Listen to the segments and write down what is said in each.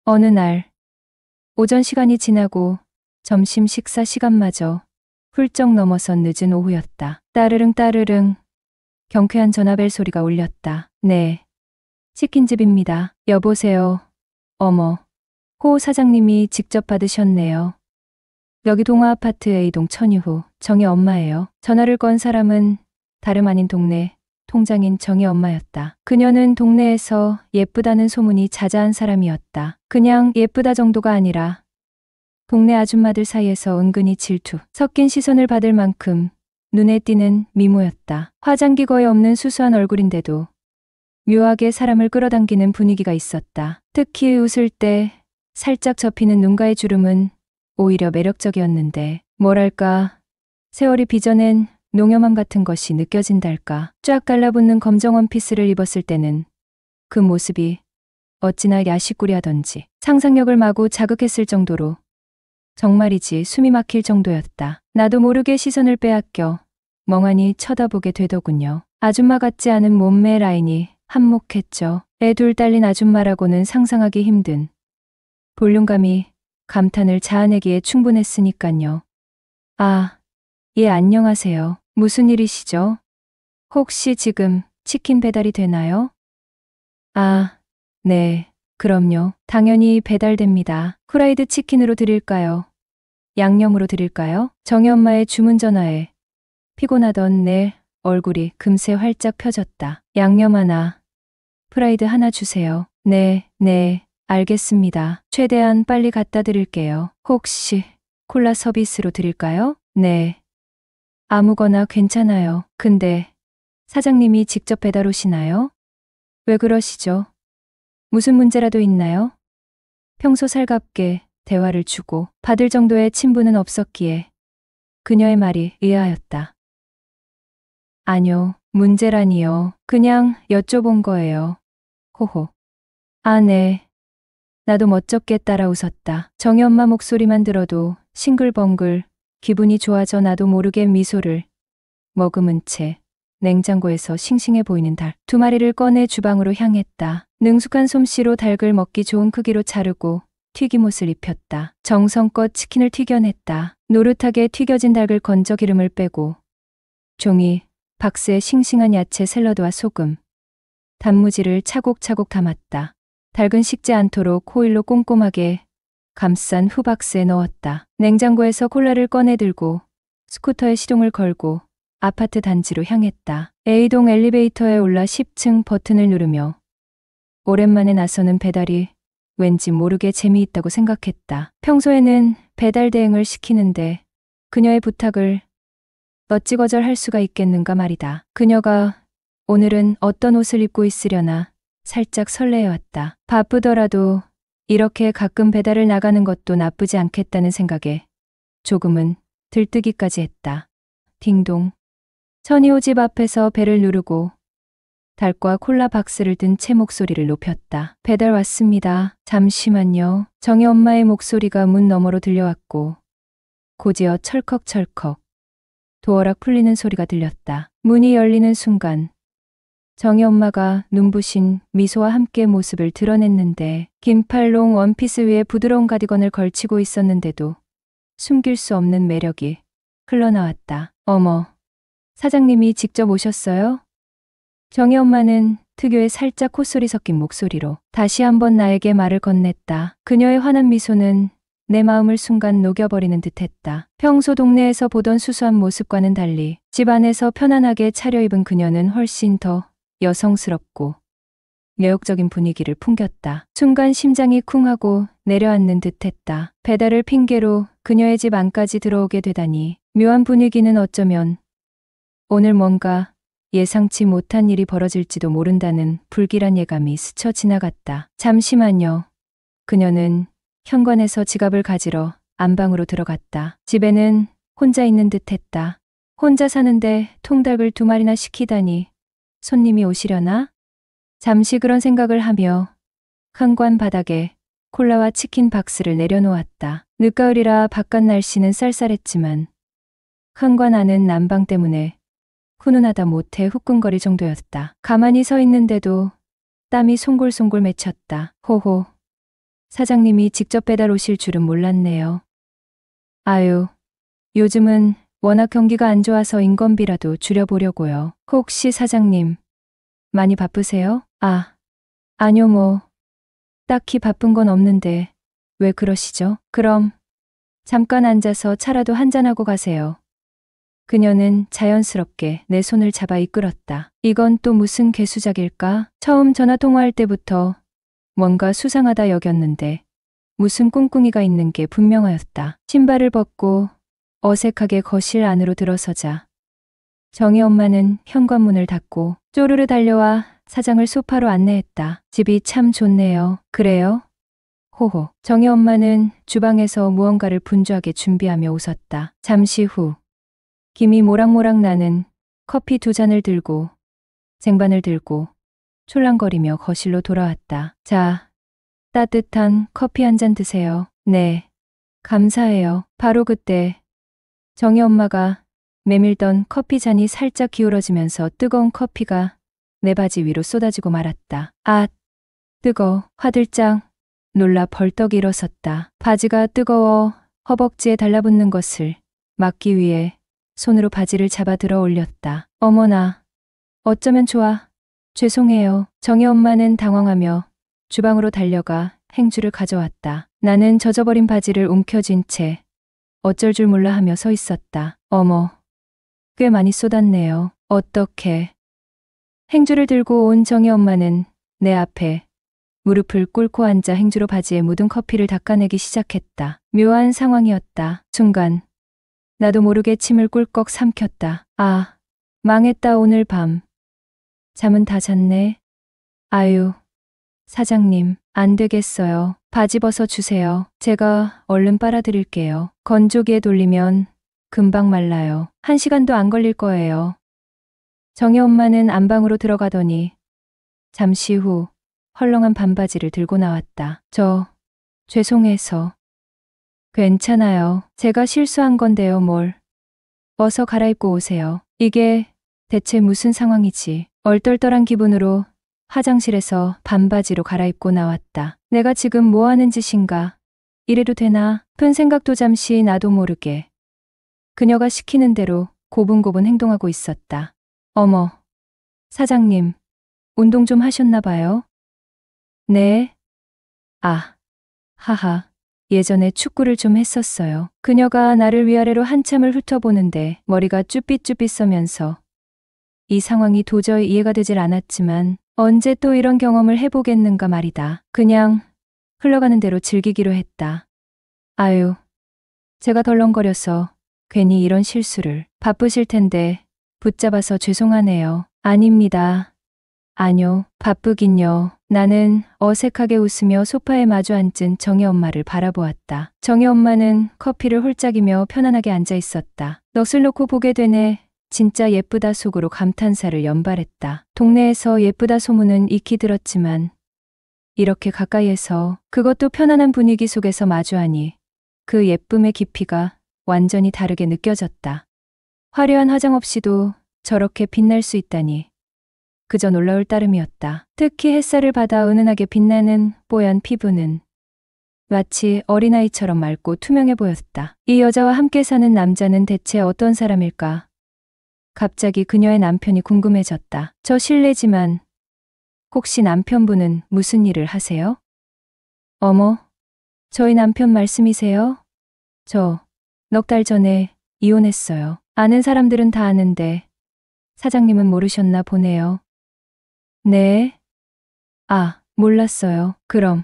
어느 날 오전 시간이 지나고 점심 식사 시간마저 훌쩍 넘어선 늦은 오후였다. 따르릉 따르릉 경쾌한 전화벨 소리가 울렸다. 네, 치킨집입니다. 여보세요. 어머, 호 사장님이 직접 받으셨네요. 여기 동아아파트 A동 천이후 정희 엄마예요. 전화를 건 사람은 다름 아닌 동네 통장인 정희 엄마였다. 그녀는 동네에서 예쁘다는 소문이 자자한 사람이었다. 그냥 예쁘다 정도가 아니라 동네 아줌마들 사이에서 은근히 질투 섞인 시선을 받을 만큼 눈에 띄는 미모였다. 화장기 거의 없는 수수한 얼굴인데도 묘하게 사람을 끌어당기는 분위기가 있었다. 특히 웃을 때 살짝 접히는 눈가의 주름은 오히려 매력적이었는데 뭐랄까 세월이 빚어낸 농염함 같은 것이 느껴진달까. 쫙 달라붙는 검정 원피스를 입었을 때는 그 모습이 어찌나 야식꾸리하던지 상상력을 마구 자극했을 정도로 정말이지 숨이 막힐 정도였다. 나도 모르게 시선을 빼앗겨 멍하니 쳐다보게 되더군요. 아줌마 같지 않은 몸매 라인이 한몫했죠. 애 둘 딸린 아줌마라고는 상상하기 힘든 볼륨감이 감탄을 자아내기에 충분했으니깐요. 아, 예, 안녕하세요. 무슨 일이시죠? 혹시 지금 치킨 배달이 되나요? 아, 네, 그럼요. 당연히 배달됩니다. 후라이드 치킨으로 드릴까요? 양념으로 드릴까요? 정희 엄마의 주문 전화에 피곤하던 내 얼굴이 금세 활짝 펴졌다. 양념 하나, 프라이드 하나 주세요. 네, 알겠습니다. 최대한 빨리 갖다 드릴게요. 혹시 콜라 서비스로 드릴까요? 네. 아무거나 괜찮아요. 근데 사장님이 직접 배달 오시나요? 왜 그러시죠? 무슨 문제라도 있나요? 평소 살갑게 대화를 주고 받을 정도의 친분은 없었기에 그녀의 말이 의아하였다. 아니요, 문제라니요. 그냥 여쭤본 거예요. 호호. 아, 네. 나도 멋쩍게 따라 웃었다. 정희 엄마 목소리만 들어도 싱글벙글 기분이 좋아져 나도 모르게 미소를 머금은 채 냉장고에서 싱싱해 보이는 닭 2마리를 꺼내 주방으로 향했다. 능숙한 솜씨로 닭을 먹기 좋은 크기로 자르고 튀김옷을 입혔다. 정성껏 치킨을 튀겨냈다. 노릇하게 튀겨진 닭을 건져 기름을 빼고 종이 박스에 싱싱한 야채 샐러드와 소금, 단무지를 차곡차곡 담았다. 닭은 식지 않도록 호일로 꼼꼼하게 감싼 후 박스에 넣었다. 냉장고에서 콜라를 꺼내 들고 스쿠터에 시동을 걸고 아파트 단지로 향했다. A동 엘리베이터에 올라 10층 버튼을 누르며 오랜만에 나서는 배달이 왠지 모르게 재미있다고 생각했다. 평소에는 배달 대행을 시키는데 그녀의 부탁을 어찌 거절할 수가 있겠는가 말이다. 그녀가 오늘은 어떤 옷을 입고 있으려나 살짝 설레어왔다. 바쁘더라도 이렇게 가끔 배달을 나가는 것도 나쁘지 않겠다는 생각에 조금은 들뜨기까지 했다. 딩동. 천이호 집 앞에서 벨을 누르고 닭과 콜라 박스를 든 채 목소리를 높였다. 배달 왔습니다. 잠시만요. 정희 엄마의 목소리가 문 너머로 들려왔고 곧이어 철컥철컥 도어락 풀리는 소리가 들렸다. 문이 열리는 순간 정희 엄마가 눈부신 미소와 함께 모습을 드러냈는데 긴팔롱 원피스 위에 부드러운 가디건을 걸치고 있었는데도 숨길 수 없는 매력이 흘러나왔다. 어머, 사장님이 직접 오셨어요? 정희 엄마는 특유의 살짝 콧소리 섞인 목소리로 다시 한번 나에게 말을 건넸다. 그녀의 환한 미소는 내 마음을 순간 녹여버리는 듯했다. 평소 동네에서 보던 수수한 모습과는 달리 집 안에서 편안하게 차려입은 그녀는 훨씬 더 여성스럽고 매혹적인 분위기를 풍겼다. 순간 심장이 쿵하고 내려앉는 듯했다. 배달을 핑계로 그녀의 집 안까지 들어오게 되다니 묘한 분위기는 어쩌면 오늘 뭔가 예상치 못한 일이 벌어질지도 모른다는 불길한 예감이 스쳐 지나갔다. 잠시만요. 그녀는 현관에서 지갑을 가지러 안방으로 들어갔다. 집에는 혼자 있는 듯했다. 혼자 사는데 통닭을 2마리나 시키다니 손님이 오시려나? 잠시 그런 생각을 하며 현관 바닥에 콜라와 치킨 박스를 내려놓았다. 늦가을이라 바깥 날씨는 쌀쌀했지만 현관 안은 난방 때문에 훈훈하다 못해 후끈거릴 정도였다. 가만히 서 있는데도 땀이 송골송골 맺혔다. 호호. 사장님이 직접 배달 오실 줄은 몰랐네요. 아유, 요즘은 워낙 경기가 안 좋아서 인건비라도 줄여보려고요. 혹시 사장님, 많이 바쁘세요? 아니요 뭐, 딱히 바쁜 건 없는데, 왜 그러시죠? 그럼, 잠깐 앉아서 차라도 한잔하고 가세요. 그녀는 자연스럽게 내 손을 잡아 이끌었다. 이건 또 무슨 괴수작일까? 처음 전화 통화할 때부터 뭔가 수상하다 여겼는데 무슨 꿍꿍이가 있는 게 분명하였다. 신발을 벗고 어색하게 거실 안으로 들어서자 정희 엄마는 현관문을 닫고 쪼르르 달려와 사장을 소파로 안내했다. 집이 참 좋네요. 그래요? 호호. 정희 엄마는 주방에서 무언가를 분주하게 준비하며 웃었다. 잠시 후 김이 모락모락 나는 커피 2잔을 들고 쟁반을 들고 촐랑거리며 거실로 돌아왔다. 자, 따뜻한 커피 한 잔 드세요. 네, 감사해요. 바로 그때 정희 엄마가 메밀던 커피 잔이 살짝 기울어지면서 뜨거운 커피가 내 바지 위로 쏟아지고 말았다. 아, 뜨거. 화들짝 놀라 벌떡 일어섰다. 바지가 뜨거워 허벅지에 달라붙는 것을 막기 위해 손으로 바지를 잡아 들어 올렸다. 어머나, 어쩌면 좋아. 죄송해요. 정희 엄마는 당황하며 주방으로 달려가 행주를 가져왔다. 나는 젖어버린 바지를 움켜쥔 채 어쩔 줄 몰라 하며 서 있었다. 어머, 꽤 많이 쏟았네요. 어떻게? 행주를 들고 온 정희 엄마는 내 앞에 무릎을 꿇고 앉아 행주로 바지에 묻은 커피를 닦아내기 시작했다. 묘한 상황이었다. 순간 나도 모르게 침을 꿀꺽 삼켰다. 아, 망했다 오늘 밤. 잠은 다 잤네. 아유, 사장님, 안 되겠어요. 바지 벗어 주세요. 제가 얼른 빨아드릴게요. 건조기에 돌리면 금방 말라요. 1시간도 안 걸릴 거예요. 정희 엄마는 안방으로 들어가더니 잠시 후 헐렁한 반바지를 들고 나왔다. 죄송해서. 괜찮아요. 제가 실수한 건데요, 뭘. 어서 갈아입고 오세요. 이게 대체 무슨 상황이지? 얼떨떨한 기분으로 화장실에서 반바지로 갈아입고 나왔다. 내가 지금 뭐 하는 짓인가? 이래도 되나? 픈 생각도 잠시 나도 모르게 그녀가 시키는 대로 고분고분 행동하고 있었다. 어머, 사장님, 운동 좀 하셨나 봐요? 네. 하하. 예전에 축구를 좀 했었어요. 그녀가 나를 위아래로 한참을 훑어보는데 머리가 쭈삣쭈삣 서면서 이 상황이 도저히 이해가 되질 않았지만 언제 또 이런 경험을 해보겠는가 말이다. 그냥 흘러가는 대로 즐기기로 했다. 아유, 제가 덜렁거려서 괜히 이런 실수를. 바쁘실 텐데 붙잡아서 죄송하네요. 아닙니다. 아뇨, 바쁘긴요. 나는 어색하게 웃으며 소파에 마주 앉은 정희 엄마를 바라보았다. 정희 엄마는 커피를 홀짝이며 편안하게 앉아 있었다. 넋을 놓고 보게 되네. 진짜 예쁘다 속으로 감탄사를 연발했다. 동네에서 예쁘다 소문은 익히 들었지만 이렇게 가까이에서 그것도 편안한 분위기 속에서 마주하니 그 예쁨의 깊이가 완전히 다르게 느껴졌다. 화려한 화장 없이도 저렇게 빛날 수 있다니 그저 놀라울 따름이었다. 특히 햇살을 받아 은은하게 빛나는 뽀얀 피부는 마치 어린아이처럼 맑고 투명해 보였다. 이 여자와 함께 사는 남자는 대체 어떤 사람일까? 갑자기 그녀의 남편이 궁금해졌다. 저 실례지만 혹시 남편분은 무슨 일을 하세요? 어머, 저희 남편 말씀이세요? 저 넉 달 전에 이혼했어요. 아는 사람들은 다 아는데 사장님은 모르셨나 보네요. 네? 몰랐어요. 그럼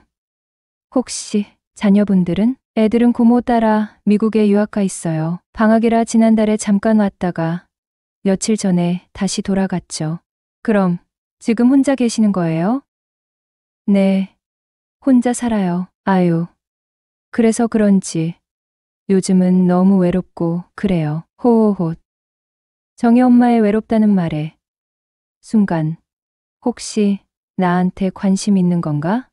혹시 자녀분들은? 애들은 고모 따라 미국에 유학가 있어요. 방학이라 지난달에 잠깐 왔다가 며칠 전에 다시 돌아갔죠. 그럼 지금 혼자 계시는 거예요? 네, 혼자 살아요. 아유, 그래서 그런지 요즘은 너무 외롭고 그래요. 호호호. 정희 엄마의 외롭다는 말에 순간 혹시 나한테 관심 있는 건가?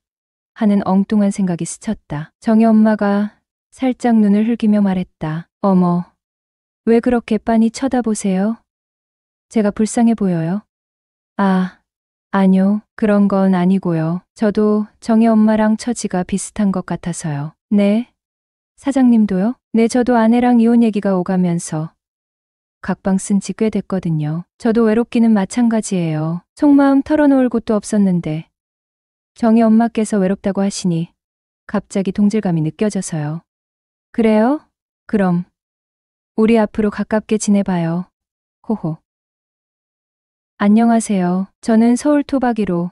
하는 엉뚱한 생각이 스쳤다. 정희 엄마가 살짝 눈을 흘기며 말했다. 어머, 왜 그렇게 빤히 쳐다보세요? 제가 불쌍해 보여요? 아니요, 그런 건 아니고요. 저도 정희 엄마랑 처지가 비슷한 것 같아서요. 네? 사장님도요? 네, 저도 아내랑 이혼 얘기가 오가면서 각방 쓴 지 꽤 됐거든요. 저도 외롭기는 마찬가지예요. 속마음 털어놓을 곳도 없었는데 정희 엄마께서 외롭다고 하시니 갑자기 동질감이 느껴져서요. 그래요? 그럼 우리 앞으로 가깝게 지내봐요. 호호. 안녕하세요. 저는 서울 토박이로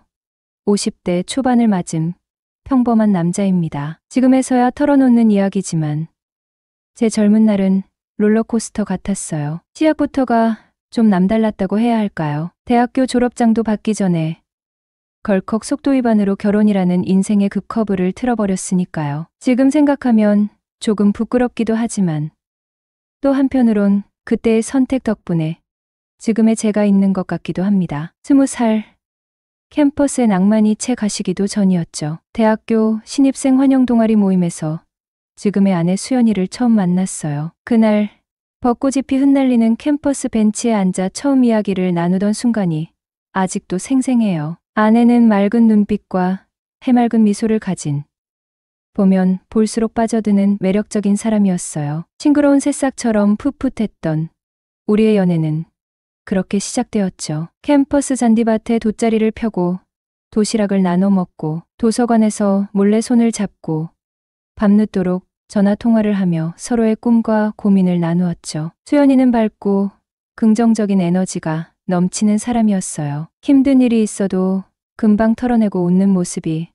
50대 초반을 맞은 평범한 남자입니다. 지금에서야 털어놓는 이야기지만 제 젊은 날은 롤러코스터 같았어요. 시작부터가 좀 남달랐다고 해야 할까요? 대학교 졸업장도 받기 전에 덜컥 속도 위반으로 결혼이라는 인생의 급커브를 틀어버렸으니까요. 지금 생각하면 조금 부끄럽기도 하지만 또 한편으론 그때의 선택 덕분에 지금의 제가 있는 것 같기도 합니다. 20살 캠퍼스의 낭만이 채 가시기도 전이었죠. 대학교 신입생 환영 동아리 모임에서 지금의 아내 수연이를 처음 만났어요. 그날 벚꽃잎이 흩날리는 캠퍼스 벤치에 앉아 처음 이야기를 나누던 순간이 아직도 생생해요. 아내는 맑은 눈빛과 해맑은 미소를 가진 보면 볼수록 빠져드는 매력적인 사람이었어요. 싱그러운 새싹처럼 풋풋했던 우리의 연애는 그렇게 시작되었죠. 캠퍼스 잔디밭에 돗자리를 펴고 도시락을 나눠 먹고 도서관에서 몰래 손을 잡고 밤늦도록 전화 통화를 하며 서로의 꿈과 고민을 나누었죠. 수연이는 밝고 긍정적인 에너지가 넘치는 사람이었어요. 힘든 일이 있어도 금방 털어내고 웃는 모습이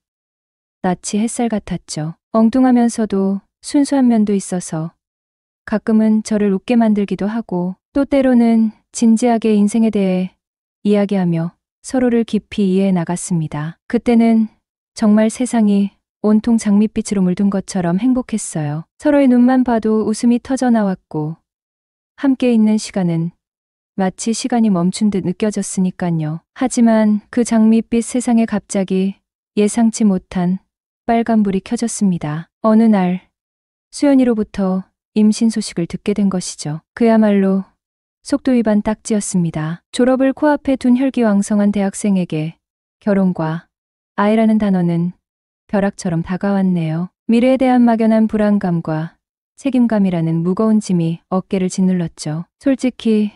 낯이 햇살 같았죠. 엉뚱하면서도 순수한 면도 있어서 가끔은 저를 웃게 만들기도 하고 또 때로는 진지하게 인생에 대해 이야기하며 서로를 깊이 이해해 나갔습니다. 그때는 정말 세상이 온통 장밋빛으로 물든 것처럼 행복했어요. 서로의 눈만 봐도 웃음이 터져 나왔고 함께 있는 시간은 마치 시간이 멈춘 듯 느껴졌으니까요. 하지만 그 장밋빛 세상에 갑자기 예상치 못한 빨간불이 켜졌습니다. 어느 날 수연이로부터 임신 소식을 듣게 된 것이죠. 그야말로 속도 위반 딱지였습니다. 졸업을 코앞에 둔 혈기왕성한 대학생에게 결혼과 아이라는 단어는 벼락처럼 다가왔네요. 미래에 대한 막연한 불안감과 책임감이라는 무거운 짐이 어깨를 짓눌렀죠. 솔직히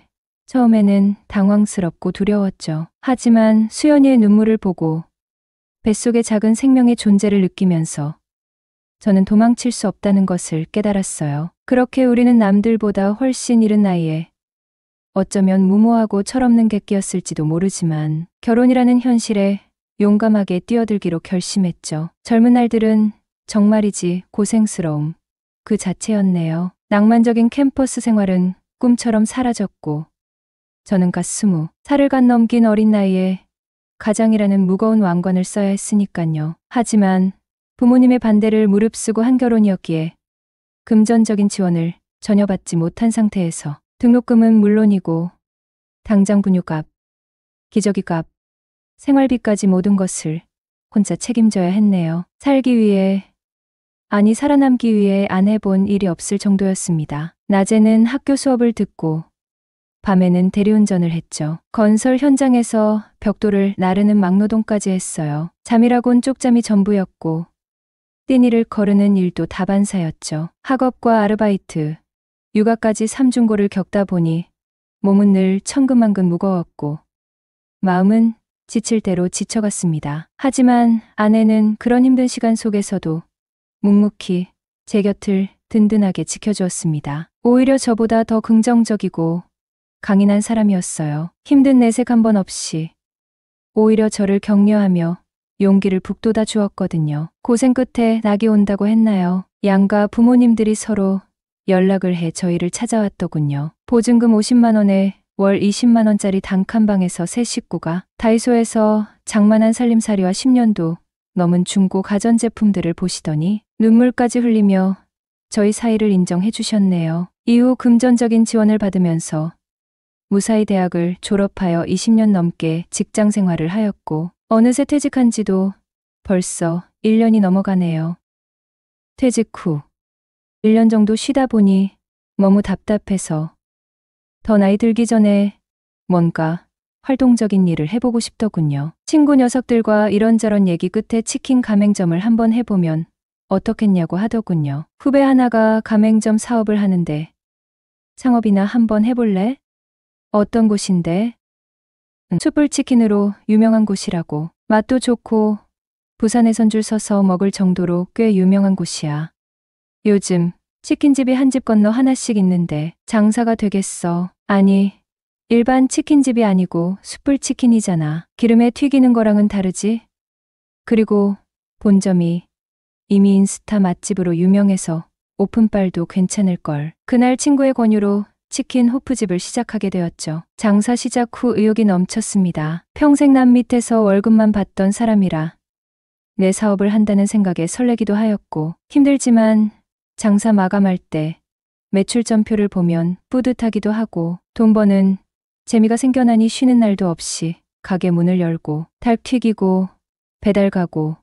처음에는 당황스럽고 두려웠죠. 하지만 수연이의 눈물을 보고 뱃속의 작은 생명의 존재를 느끼면서 저는 도망칠 수 없다는 것을 깨달았어요. 그렇게 우리는 남들보다 훨씬 이른 나이에 어쩌면 무모하고 철없는 객기였을지도 모르지만 결혼이라는 현실에 용감하게 뛰어들기로 결심했죠. 젊은 날들은 정말이지 고생스러움 그 자체였네요. 낭만적인 캠퍼스 생활은 꿈처럼 사라졌고 저는 갓 20살을 갓 넘긴 어린 나이에 가장이라는 무거운 왕관을 써야 했으니까요. 하지만 부모님의 반대를 무릅쓰고 한 결혼이었기에 금전적인 지원을 전혀 받지 못한 상태에서 등록금은 물론이고 당장 분유값, 기저귀값, 생활비까지 모든 것을 혼자 책임져야 했네요. 살기 위해, 아니 살아남기 위해 안 해본 일이 없을 정도였습니다. 낮에는 학교 수업을 듣고 밤에는 대리운전을 했죠. 건설 현장에서 벽돌을 나르는 막노동까지 했어요. 잠이라곤 쪽잠이 전부였고 띠니를 거르는 일도 다반사였죠. 학업과 아르바이트, 육아까지 삼중고를 겪다 보니 몸은 늘 천근만근 무거웠고 마음은 지칠 대로 지쳐갔습니다. 하지만 아내는 그런 힘든 시간 속에서도 묵묵히 제 곁을 든든하게 지켜주었습니다. 오히려 저보다 더 긍정적이고 강인한 사람이었어요. 힘든 내색 한 번 없이 오히려 저를 격려하며 용기를 북돋아 주었거든요. 고생 끝에 낙이 온다고 했나요? 양가 부모님들이 서로 연락을 해 저희를 찾아왔더군요. 보증금 50만 원에 월 20만 원짜리 단칸방에서 세 식구가 다이소에서 장만한 살림살이와 10년도 넘은 중고 가전제품들을 보시더니 눈물까지 흘리며 저희 사이를 인정해 주셨네요. 이후 금전적인 지원을 받으면서 무사히 대학을 졸업하여 20년 넘게 직장 생활을 하였고 어느새 퇴직한 지도 벌써 1년이 넘어가네요. 퇴직 후 1년 정도 쉬다 보니 너무 답답해서 더 나이 들기 전에 뭔가 활동적인 일을 해보고 싶더군요. 친구 녀석들과 이런저런 얘기 끝에 치킨 가맹점을 한번 해보면 어떻겠냐고 하더군요. 후배 하나가 가맹점 사업을 하는데 창업이나 한번 해볼래? 어떤 곳인데? 숯불치킨으로 유명한 곳이라고. 맛도 좋고 부산에선 줄 서서 먹을 정도로 꽤 유명한 곳이야. 요즘 치킨집이 한 집 건너 하나씩 있는데 장사가 되겠어. 아니, 일반 치킨집이 아니고 숯불치킨이잖아. 기름에 튀기는 거랑은 다르지? 그리고 본점이 이미 인스타 맛집으로 유명해서 오픈빨도 괜찮을걸. 그날 친구의 권유로 치킨 호프집을 시작하게 되었죠. 장사 시작 후 의욕이 넘쳤습니다. 평생 남 밑에서 월급만 받던 사람이라 내 사업을 한다는 생각에 설레기도 하였고, 힘들지만 장사 마감할 때 매출점표를 보면 뿌듯하기도 하고, 돈 버는 재미가 생겨나니 쉬는 날도 없이 가게 문을 열고 닭 튀기고 배달 가고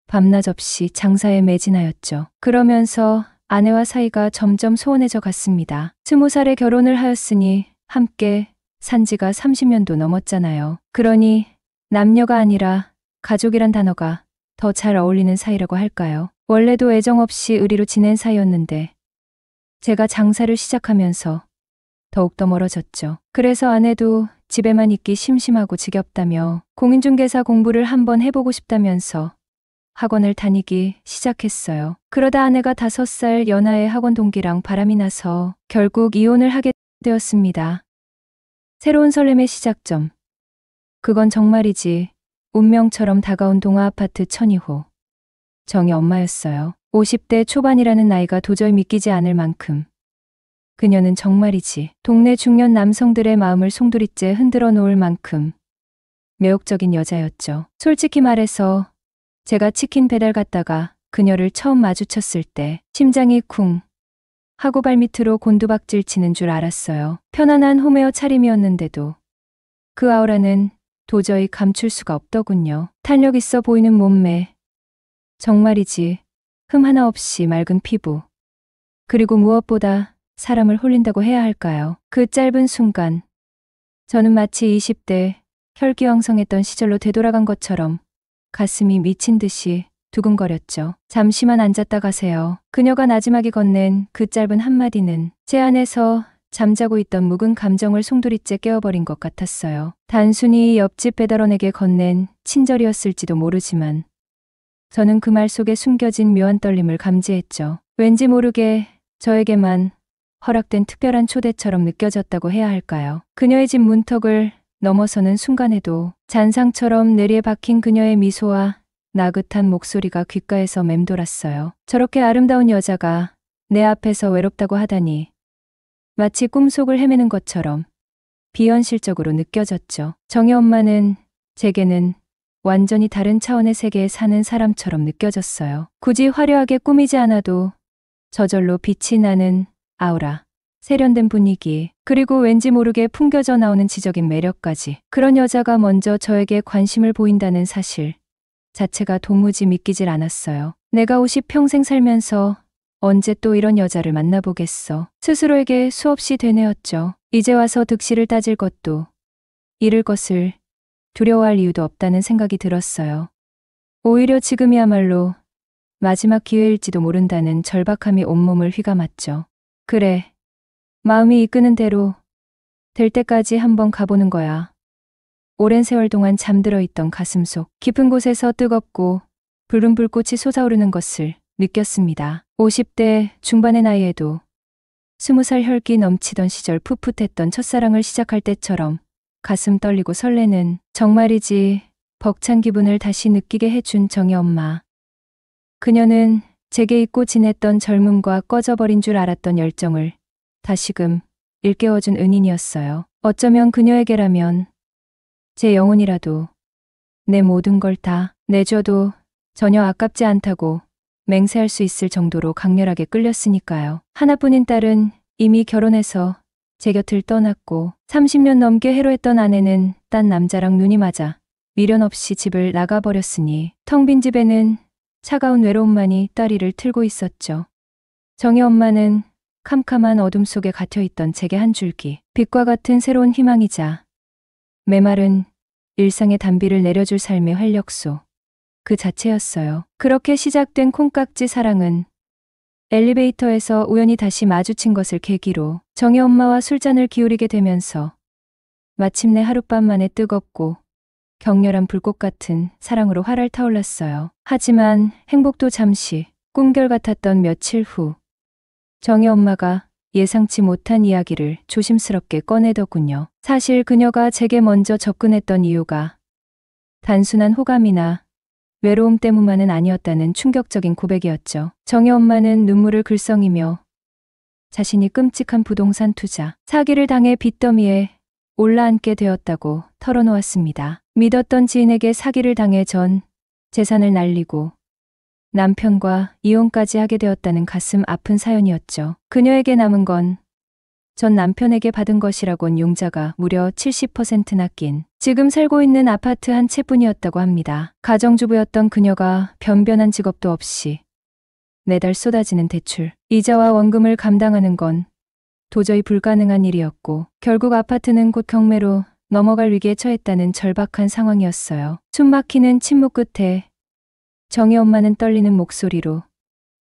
밤낮 없이 장사에 매진하였죠. 그러면서 아내와 사이가 점점 소원해져 갔습니다. 20살에 결혼을 하였으니 함께 산 지가 30년도 넘었잖아요. 그러니 남녀가 아니라 가족이란 단어가 더 잘 어울리는 사이라고 할까요? 원래도 애정 없이 의리로 지낸 사이였는데 제가 장사를 시작하면서 더욱더 멀어졌죠. 그래서 아내도 집에만 있기 심심하고 지겹다며 공인중개사 공부를 한번 해보고 싶다면서 학원을 다니기 시작했어요. 그러다 아내가 5살 연하의 학원 동기랑 바람이 나서 결국 이혼을 하게 되었습니다. 새로운 설렘의 시작점. 그건 정말이지 운명처럼 다가온 동아아파트 1200호. 정희 엄마였어요. 50대 초반이라는 나이가 도저히 믿기지 않을 만큼 그녀는 정말이지 동네 중년 남성들의 마음을 송두리째 흔들어 놓을 만큼 매혹적인 여자였죠. 솔직히 말해서 제가 치킨 배달 갔다가 그녀를 처음 마주쳤을 때 심장이 쿵 하고 발밑으로 곤두박질 치는 줄 알았어요. 편안한 홈웨어 차림이었는데도 그 아우라는 도저히 감출 수가 없더군요. 탄력 있어 보이는 몸매, 정말이지 흠 하나 없이 맑은 피부, 그리고 무엇보다 사람을 홀린다고 해야 할까요? 그 짧은 순간 저는 마치 20대 혈기왕성했던 시절로 되돌아간 것처럼 가슴이 미친 듯이 두근거렸죠. 잠시만 앉았다 가세요. 그녀가 나지막이 건넨 그 짧은 한마디는 제 안에서 잠자고 있던 묵은 감정을 송두리째 깨워버린 것 같았어요. 단순히 옆집 배달원에게 건넨 친절이었을지도 모르지만 저는 그 말 속에 숨겨진 묘한 떨림을 감지했죠. 왠지 모르게 저에게만 허락된 특별한 초대처럼 느껴졌다고 해야 할까요? 그녀의 집 문턱을 넘어서는 순간에도 잔상처럼 뇌리에 박힌 그녀의 미소와 나긋한 목소리가 귓가에서 맴돌았어요. 저렇게 아름다운 여자가 내 앞에서 외롭다고 하다니 마치 꿈속을 헤매는 것처럼 비현실적으로 느껴졌죠. 정희 엄마는 제게는 완전히 다른 차원의 세계에 사는 사람처럼 느껴졌어요. 굳이 화려하게 꾸미지 않아도 저절로 빛이 나는 아우라, 세련된 분위기, 그리고 왠지 모르게 풍겨져 나오는 지적인 매력까지. 그런 여자가 먼저 저에게 관심을 보인다는 사실 자체가 도무지 믿기질 않았어요. 내가 50 평생 살면서 언제 또 이런 여자를 만나보겠어. 스스로에게 수없이 되뇌었죠. 이제 와서 득실을 따질 것도 잃을 것을 두려워할 이유도 없다는 생각이 들었어요. 오히려 지금이야말로 마지막 기회일지도 모른다는 절박함이 온몸을 휘감았죠. 그래, 마음이 이끄는 대로 될 때까지 한번 가보는 거야. 오랜 세월 동안 잠들어 있던 가슴속 깊은 곳에서 뜨겁고 붉은 불꽃이 솟아오르는 것을 느꼈습니다. 50대 중반의 나이에도 20살 혈기 넘치던 시절 풋풋했던 첫사랑을 시작할 때처럼 가슴 떨리고 설레는, 정말이지 벅찬 기분을 다시 느끼게 해준 정희 엄마. 그녀는 제게 잊고 지냈던 젊음과 꺼져버린 줄 알았던 열정을 다시금 일깨워준 은인이었어요. 어쩌면 그녀에게라면 제 영혼이라도 내 모든 걸 다 내줘도 전혀 아깝지 않다고 맹세할 수 있을 정도로 강렬하게 끌렸으니까요. 하나뿐인 딸은 이미 결혼해서 제 곁을 떠났고 30년 넘게 해로했던 아내는 딴 남자랑 눈이 맞아 미련 없이 집을 나가버렸으니 텅 빈 집에는 차가운 외로움만이 따리를 틀고 있었죠. 정희 엄마는 캄캄한 어둠 속에 갇혀있던 제게 한 줄기 빛과 같은 새로운 희망이자 메마른 일상의 단비를 내려줄 삶의 활력소 그 자체였어요. 그렇게 시작된 콩깍지 사랑은 엘리베이터에서 우연히 다시 마주친 것을 계기로 정희 엄마와 술잔을 기울이게 되면서 마침내 하룻밤 만에 뜨겁고 격렬한 불꽃 같은 사랑으로 활활 타올랐어요. 하지만 행복도 잠시 꿈결 같았던 며칠 후 정희 엄마가 예상치 못한 이야기를 조심스럽게 꺼내더군요. 사실 그녀가 제게 먼저 접근했던 이유가 단순한 호감이나 외로움 때문만은 아니었다는 충격적인 고백이었죠. 정희 엄마는 눈물을 글썽이며 자신이 끔찍한 부동산 투자, 사기를 당해 빚더미에 올라앉게 되었다고 털어놓았습니다. 믿었던 지인에게 사기를 당해 전 재산을 날리고 남편과 이혼까지 하게 되었다는 가슴 아픈 사연이었죠. 그녀에게 남은 건 전 남편에게 받은 것이라곤 용자가 무려 70%나 낀 지금 살고 있는 아파트 한 채뿐이었다고 합니다. 가정주부였던 그녀가 변변한 직업도 없이 매달 쏟아지는 대출, 이자와 원금을 감당하는 건 도저히 불가능한 일이었고 결국 아파트는 곧 경매로 넘어갈 위기에 처했다는 절박한 상황이었어요. 숨막히는 침묵 끝에 정희 엄마는 떨리는 목소리로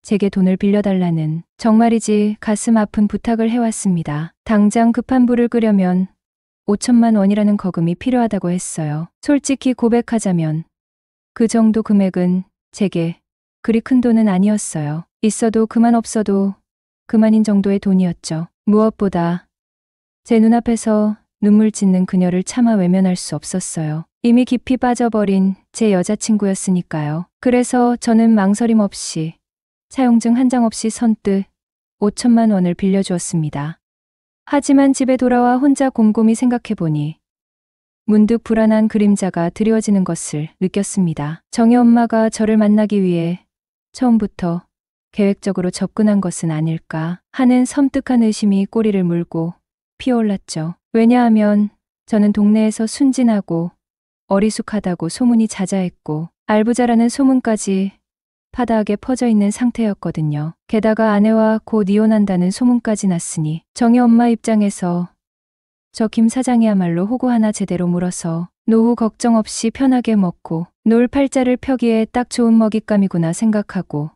제게 돈을 빌려달라는 정말이지 가슴 아픈 부탁을 해왔습니다. 당장 급한 불을 끄려면 5천만 원이라는 거금이 필요하다고 했어요. 솔직히 고백하자면 그 정도 금액은 제게 그리 큰 돈은 아니었어요. 있어도 그만 없어도 그만인 정도의 돈이었죠. 무엇보다 제 눈앞에서 눈물 짓는 그녀를 차마 외면할 수 없었어요. 이미 깊이 빠져버린 제 여자친구였으니까요. 그래서 저는 망설임 없이 사용증 한 장 없이 선뜻 5천만 원을 빌려주었습니다. 하지만 집에 돌아와 혼자 곰곰이 생각해보니 문득 불안한 그림자가 드리워지는 것을 느꼈습니다. 정희 엄마가 저를 만나기 위해 처음부터 계획적으로 접근한 것은 아닐까 하는 섬뜩한 의심이 꼬리를 물고 피어올랐죠. 왜냐하면 저는 동네에서 순진하고 어리숙하다고 소문이 자자했고 알부자라는 소문까지 파다하게 퍼져 있는 상태였거든요. 게다가 아내와 곧 이혼한다는 소문까지 났으니 정희 엄마 입장에서 저 김 사장이야말로 호구 하나 제대로 물어서 노후 걱정 없이 편하게 먹고 놀 팔자를 펴기에 딱 좋은 먹잇감이구나 생각하고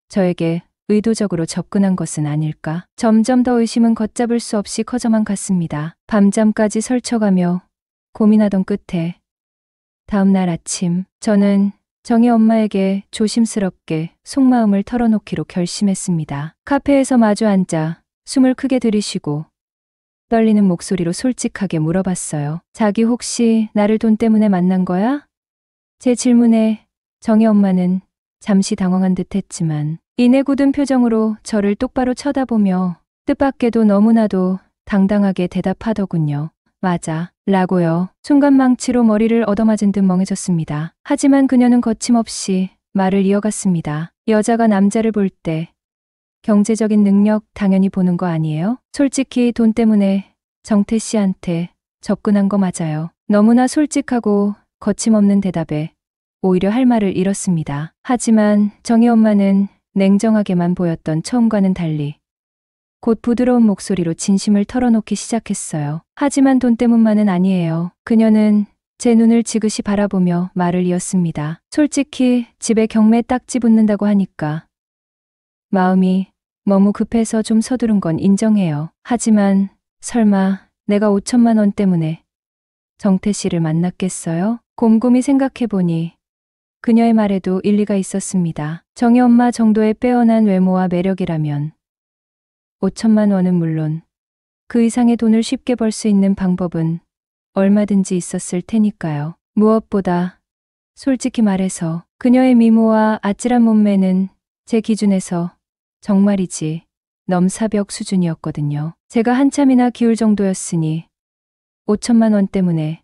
저에게 의도적으로 접근한 것은 아닐까. 점점 더 의심은 걷잡을 수 없이 커져만 갔습니다. 밤잠까지 설쳐가며 고민하던 끝에 다음 날 아침 저는 정희 엄마에게 조심스럽게 속마음을 털어놓기로 결심했습니다. 카페에서 마주 앉아 숨을 크게 들이쉬고 떨리는 목소리로 솔직하게 물어봤어요. 자기 혹시 나를 돈 때문에 만난 거야? 제 질문에 정희 엄마는 잠시 당황한 듯 했지만 이내 굳은 표정으로 저를 똑바로 쳐다보며 뜻밖에도 너무나도 당당하게 대답하더군요. 맞아. 라고요. 순간 망치로 머리를 얻어맞은 듯 멍해졌습니다. 하지만 그녀는 거침없이 말을 이어갔습니다. 여자가 남자를 볼 때 경제적인 능력 당연히 보는 거 아니에요? 솔직히 돈 때문에 정태 씨한테 접근한 거 맞아요. 너무나 솔직하고 거침없는 대답에 오히려 할 말을 잃었습니다. 하지만 정희 엄마는 냉정하게만 보였던 처음과는 달리 곧 부드러운 목소리로 진심을 털어놓기 시작했어요. 하지만 돈 때문만은 아니에요. 그녀는 제 눈을 지그시 바라보며 말을 이었습니다. 솔직히 집에 경매 딱지 붙는다고 하니까 마음이 너무 급해서 좀 서두른 건 인정해요. 하지만 설마 내가 5천만 원 때문에 정태 씨를 만났겠어요? 곰곰이 생각해보니 그녀의 말에도 일리가 있었습니다. 정희 엄마 정도의 빼어난 외모와 매력이라면 5천만 원은 물론 그 이상의 돈을 쉽게 벌 수 있는 방법은 얼마든지 있었을 테니까요. 무엇보다 솔직히 말해서 그녀의 미모와 아찔한 몸매는 제 기준에서 정말이지 넘사벽 수준이었거든요. 제가 한참이나 기울 정도였으니 5천만 원 때문에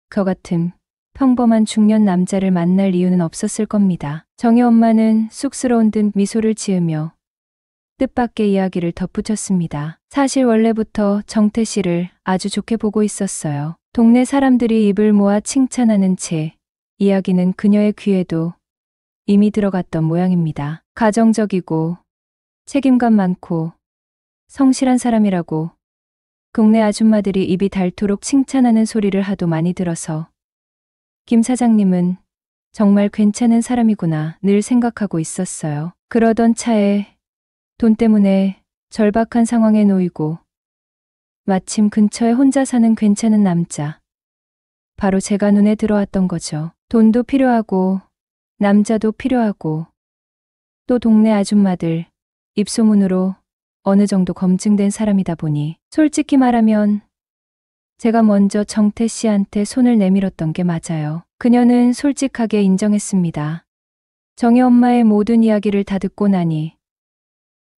저 같은 평범한 중년 남자를 만날 이유는 없었을 겁니다. 정희 엄마는 쑥스러운 듯 미소를 지으며 뜻밖의 이야기를 덧붙였습니다. 사실 원래부터 정태 씨를 아주 좋게 보고 있었어요. 동네 사람들이 입을 모아 칭찬하는 제 이야기는 그녀의 귀에도 이미 들어갔던 모양입니다. 가정적이고 책임감 많고 성실한 사람이라고 동네 아줌마들이 입이 닳도록 칭찬하는 소리를 하도 많이 들어서 김 사장님은 정말 괜찮은 사람이구나 늘 생각하고 있었어요. 그러던 차에 돈 때문에 절박한 상황에 놓이고 마침 근처에 혼자 사는 괜찮은 남자. 바로 제가 눈에 들어왔던 거죠. 돈도 필요하고 남자도 필요하고 또 동네 아줌마들 입소문으로 어느 정도 검증된 사람이다 보니 솔직히 말하면 제가 먼저 정태 씨한테 손을 내밀었던 게 맞아요. 그녀는 솔직하게 인정했습니다. 정혜 엄마의 모든 이야기를 다 듣고 나니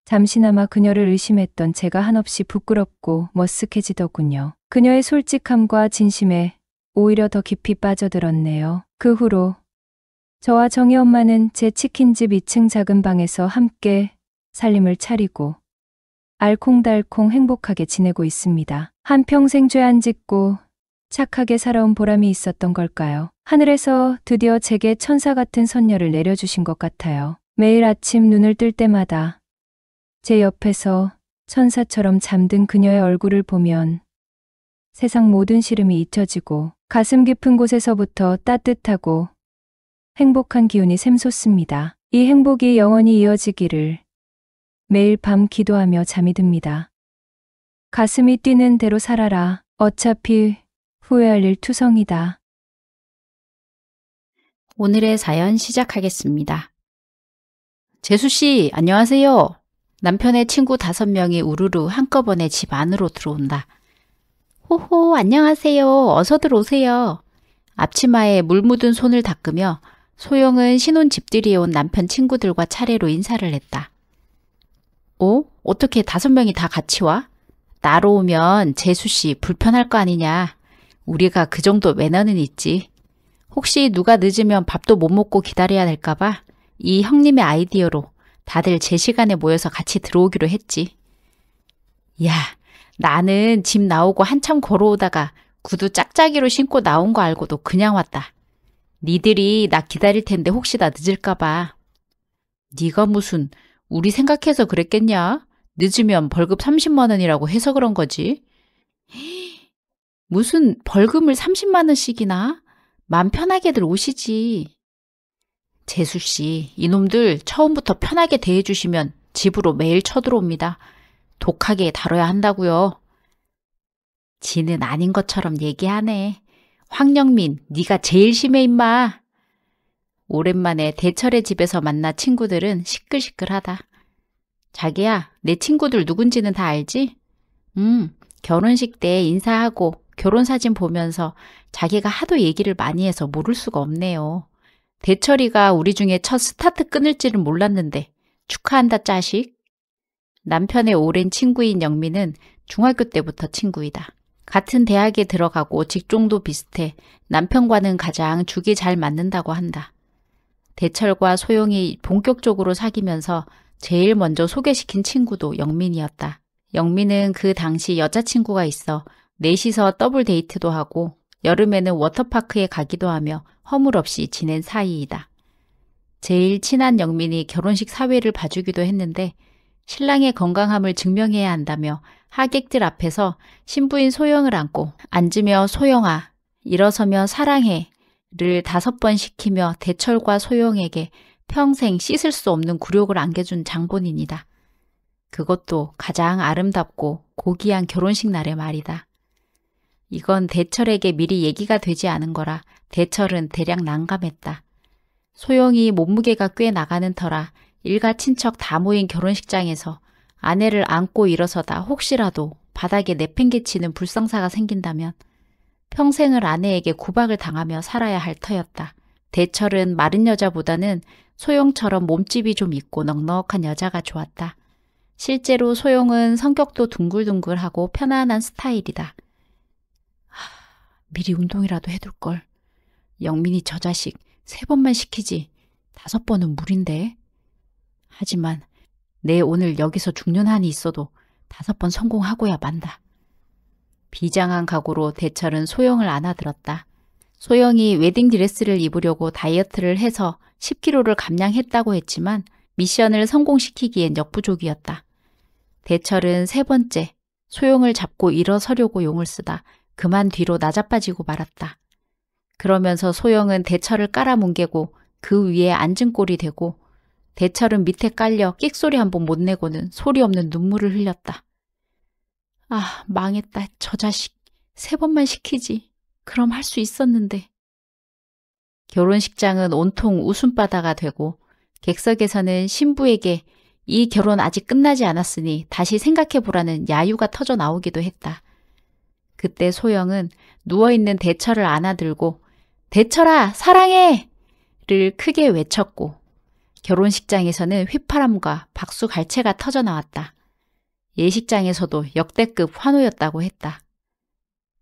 잠시나마 그녀를 의심했던 제가 한없이 부끄럽고 머쓱해지더군요. 그녀의 솔직함과 진심에 오히려 더 깊이 빠져들었네요. 그 후로 저와 정혜 엄마는 제 치킨집 2층 작은 방에서 함께 살림을 차리고 알콩달콩 행복하게 지내고 있습니다. 한평생 죄 안 짓고 착하게 살아온 보람이 있었던 걸까요? 하늘에서 드디어 제게 천사 같은 선녀를 내려주신 것 같아요. 매일 아침 눈을 뜰 때마다 제 옆에서 천사처럼 잠든 그녀의 얼굴을 보면 세상 모든 시름이 잊혀지고 가슴 깊은 곳에서부터 따뜻하고 행복한 기운이 샘솟습니다. 이 행복이 영원히 이어지기를 매일 밤 기도하며 잠이 듭니다. 가슴이 뛰는 대로 살아라. 어차피 후회할 일 투성이다. 오늘의 사연 시작하겠습니다. 재수씨, 안녕하세요. 남편의 친구 5명이 우르르 한꺼번에 집 안으로 들어온다. 호호, 안녕하세요. 어서 들어오세요. 앞치마에 물 묻은 손을 닦으며 소영은 신혼 집들이에 온 남편 친구들과 차례로 인사를 했다. 어떻게 5명이 다 같이 와? 나로 오면 재수씨 불편할 거 아니냐. 우리가 그 정도 매너는 있지. 혹시 누가 늦으면 밥도 못 먹고 기다려야 될까봐 이 형님의 아이디어로 다들 제 시간에 모여서 같이 들어오기로 했지. 야, 나는 집 나오고 한참 걸어오다가 구두 짝짝이로 신고 나온 거 알고도 그냥 왔다. 니들이 나 기다릴 텐데 혹시 나 늦을까봐. 네가 무슨 우리 생각해서 그랬겠냐? 늦으면 벌금 30만 원이라고 해서 그런 거지. 무슨 벌금을 30만 원씩이나? 맘 편하게들 오시지. 재수씨, 이놈들 처음부터 편하게 대해주시면 집으로 매일 쳐들어옵니다. 독하게 다뤄야 한다고요. 지는 아닌 것처럼 얘기하네. 황영민, 네가 제일 심해 임마. 오랜만에 대철의 집에서 만나 친구들은 시끌시끌하다. 자기야, 내 친구들 누군지는 다 알지? 결혼식 때 인사하고 결혼사진 보면서 자기가 하도 얘기를 많이 해서 모를 수가 없네요. 대철이가 우리 중에 첫 스타트 끊을지는 몰랐는데 축하한다 짜식. 남편의 오랜 친구인 영민은 중학교 때부터 친구이다. 같은 대학에 들어가고 직종도 비슷해 남편과는 가장 죽이 잘 맞는다고 한다. 대철과 소영이 본격적으로 사귀면서 제일 먼저 소개시킨 친구도 영민이었다. 영민은 그 당시 여자친구가 있어 넷이서 더블 데이트도 하고 여름에는 워터파크에 가기도 하며 허물없이 지낸 사이이다. 제일 친한 영민이 결혼식 사회를 봐주기도 했는데 신랑의 건강함을 증명해야 한다며 하객들 앞에서 신부인 소영을 안고 앉으며 소영아, 일어서며 사랑해를 5번 시키며 대철과 소영에게 평생 씻을 수 없는 굴욕을 안겨준 장본인이다. 그것도 가장 아름답고 고귀한 결혼식 날의 말이다. 이건 대철에게 미리 얘기가 되지 않은 거라 대철은 대략 난감했다. 소영이 몸무게가 꽤 나가는 터라 일가 친척 다 모인 결혼식장에서 아내를 안고 일어서다 혹시라도 바닥에 내팽개치는 불상사가 생긴다면 평생을 아내에게 구박을 당하며 살아야 할 터였다. 대철은 마른 여자보다는 소영처럼 몸집이 좀 있고 넉넉한 여자가 좋았다. 실제로 소영은 성격도 둥글둥글하고 편안한 스타일이다. 미리 운동이라도 해둘걸. 영민이 저 자식 3번만 시키지 5번은 무리인데. 하지만 내 오늘 여기서 죽는 한이 있어도 5번 성공하고야 만다. 비장한 각오로 대철은 소영을 안아들었다. 소영이 웨딩드레스를 입으려고 다이어트를 해서 10kg를 감량했다고 했지만 미션을 성공시키기엔 역부족이었다. 대철은 3번째, 소영을 잡고 일어서려고 용을 쓰다 그만 뒤로 나자빠지고 말았다. 그러면서 소영은 대철을 깔아뭉개고 그 위에 앉은 꼴이 되고 대철은 밑에 깔려 끽소리 한 번 못 내고는 소리 없는 눈물을 흘렸다. 아, 망했다. 저 자식. 3번만 시키지. 그럼 할 수 있었는데. 결혼식장은 온통 웃음바다가 되고 객석에서는 신부에게 이 결혼 아직 끝나지 않았으니 다시 생각해보라는 야유가 터져 나오기도 했다. 그때 소영은 누워있는 대철을 안아들고 대철아 사랑해! 를 크게 외쳤고 결혼식장에서는 휘파람과 박수 갈채가 터져 나왔다. 예식장에서도 역대급 환호였다고 했다.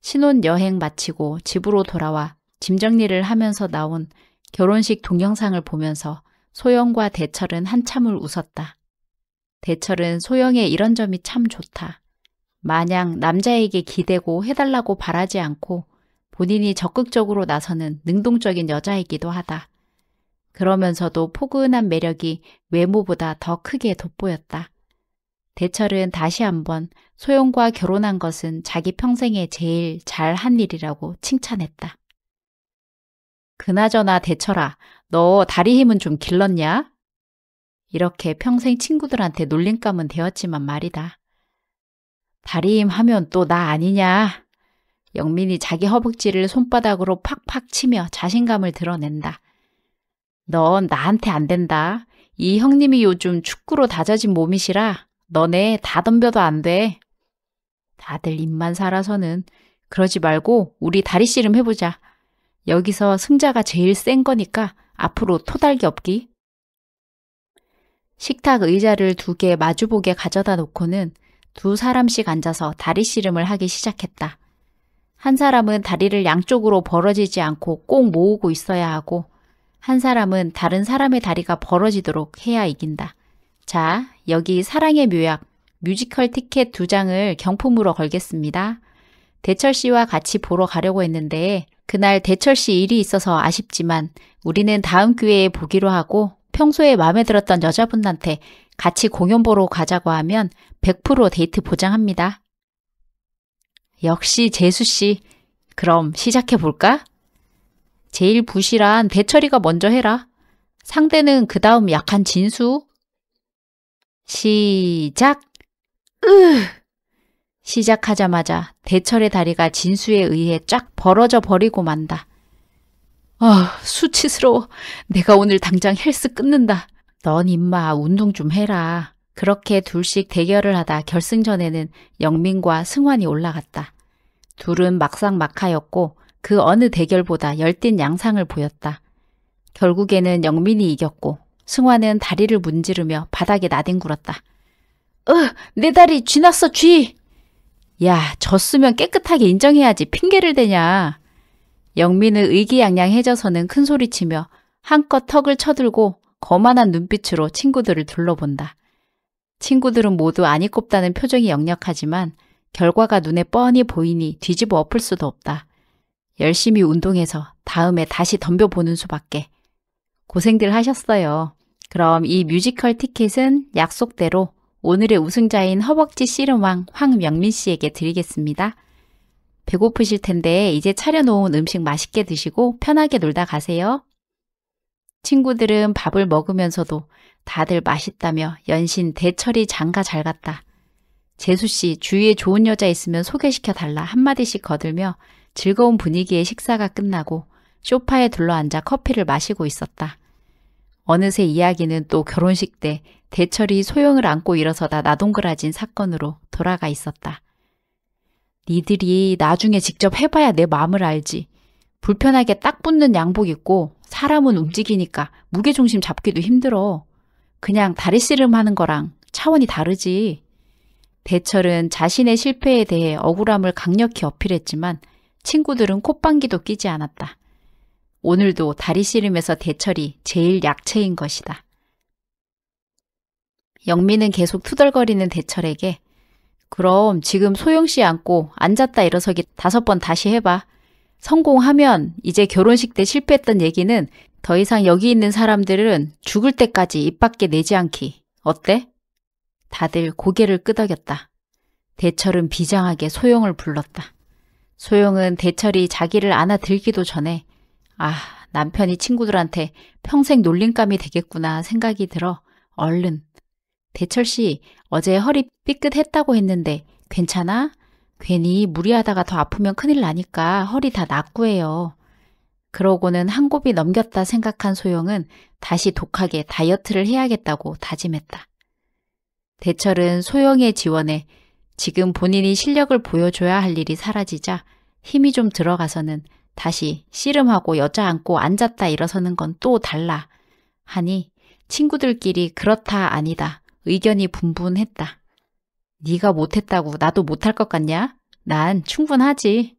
신혼여행 마치고 집으로 돌아와 짐 정리를 하면서 나온 결혼식 동영상을 보면서 소영과 대철은 한참을 웃었다. 대철은 소영의 이런 점이 참 좋다. 마냥 남자에게 기대고 해달라고 바라지 않고 본인이 적극적으로 나서는 능동적인 여자이기도 하다. 그러면서도 포근한 매력이 외모보다 더 크게 돋보였다. 대철은 다시 한번 소영과 결혼한 것은 자기 평생에 제일 잘한 일이라고 칭찬했다. 그나저나 대철아, 너 다리 힘은 좀 길렀냐? 이렇게 평생 친구들한테 놀림감은 되었지만 말이다. 다리 힘 하면 또 나 아니냐? 영민이 자기 허벅지를 손바닥으로 팍팍 치며 자신감을 드러낸다. 넌 나한테 안 된다. 이 형님이 요즘 축구로 다져진 몸이시라 너네 다 덤벼도 안 돼. 다들 입만 살아서는. 그러지 말고 우리 다리 씨름 해보자. 여기서 승자가 제일 센 거니까 앞으로 토달기 없기. 식탁 의자를 2개 마주보게 가져다 놓고는 2사람씩 앉아서 다리 씨름을 하기 시작했다. 한 사람은 다리를 양쪽으로 벌어지지 않고 꼭 모으고 있어야 하고 한 사람은 다른 사람의 다리가 벌어지도록 해야 이긴다. 자, 여기 사랑의 묘약, 뮤지컬 티켓 2장을 경품으로 걸겠습니다. 대철 씨와 같이 보러 가려고 했는데 그날 대철 씨 일이 있어서 아쉽지만 우리는 다음 기회에 보기로 하고 평소에 마음에 들었던 여자분한테 같이 공연 보러 가자고 하면 100% 데이트 보장합니다. 역시 재수 씨. 그럼 시작해 볼까? 제일 부실한 대철이가 먼저 해라. 상대는 그 다음 약한 진수. 시작! 시작하자마자 대철의 다리가 진수에 의해 쫙 벌어져 버리고 만다. 아, 수치스러워. 내가 오늘 당장 헬스 끊는다. 넌 임마 운동 좀 해라. 그렇게 둘씩 대결을 하다 결승전에는 영민과 승환이 올라갔다. 둘은 막상막하였고 그 어느 대결보다 열띤 양상을 보였다. 결국에는 영민이 이겼고 승환은 다리를 문지르며 바닥에 나뒹굴었다. 내 다리 쥐났어 쥐! 야, 졌으면 깨끗하게 인정해야지 핑계를 대냐. 영민은 의기양양해져서는 큰소리치며 한껏 턱을 쳐들고 거만한 눈빛으로 친구들을 둘러본다. 친구들은 모두 아니 꼽다는 표정이 역력하지만 결과가 눈에 뻔히 보이니 뒤집어 엎을 수도 없다. 열심히 운동해서 다음에 다시 덤벼보는 수밖에. 고생들 하셨어요. 그럼 이 뮤지컬 티켓은 약속대로 오늘의 우승자인 허벅지 씨름왕 황명민 씨에게 드리겠습니다. 배고프실 텐데 이제 차려놓은 음식 맛있게 드시고 편하게 놀다 가세요. 친구들은 밥을 먹으면서도 다들 맛있다며 연신 대철이 장가 잘 갔다. 재수씨 주위에 좋은 여자 있으면 소개시켜달라 한마디씩 거들며 즐거운 분위기의 식사가 끝나고 소파에 둘러앉아 커피를 마시고 있었다. 어느새 이야기는 또 결혼식 때 대철이 소영을 안고 일어서다 나동그라진 사건으로 돌아가 있었다. 니들이 나중에 직접 해봐야 내 마음을 알지. 불편하게 딱 붙는 양복 입고 사람은 움직이니까 무게중심 잡기도 힘들어. 그냥 다리 씨름하는 거랑 차원이 다르지. 대철은 자신의 실패에 대해 억울함을 강력히 어필했지만 친구들은 콧방귀도 끼지 않았다. 오늘도 다리 씨름에서 대철이 제일 약체인 것이다. 영민은 계속 투덜거리는 대철에게 그럼 지금 소영씨 안고 앉았다 일어서기 5번 다시 해봐. 성공하면 이제 결혼식 때 실패했던 얘기는 더 이상 여기 있는 사람들은 죽을 때까지 입 밖에 내지 않기. 어때? 다들 고개를 끄덕였다. 대철은 비장하게 소영을 불렀다. 소영은 대철이 자기를 안아들기도 전에 남편이 친구들한테 평생 놀림감이 되겠구나 생각이 들어 얼른 대철 씨 어제 허리 삐끗했다고 했는데 괜찮아? 괜히 무리하다가 더 아프면 큰일 나니까 허리 다 낫고해요. 그러고는 한 곱이 넘겼다 생각한 소영은 다시 독하게 다이어트를 해야겠다고 다짐했다. 대철은 소영의 지원에 지금 본인이 실력을 보여줘야 할 일이 사라지자 힘이 좀 들어가서는 다시 씨름하고 여자 안고 앉았다 일어서는 건 또 달라 하니 친구들끼리 그렇다 아니다 의견이 분분했다. 네가 못했다고 나도 못할 것 같냐? 난 충분하지.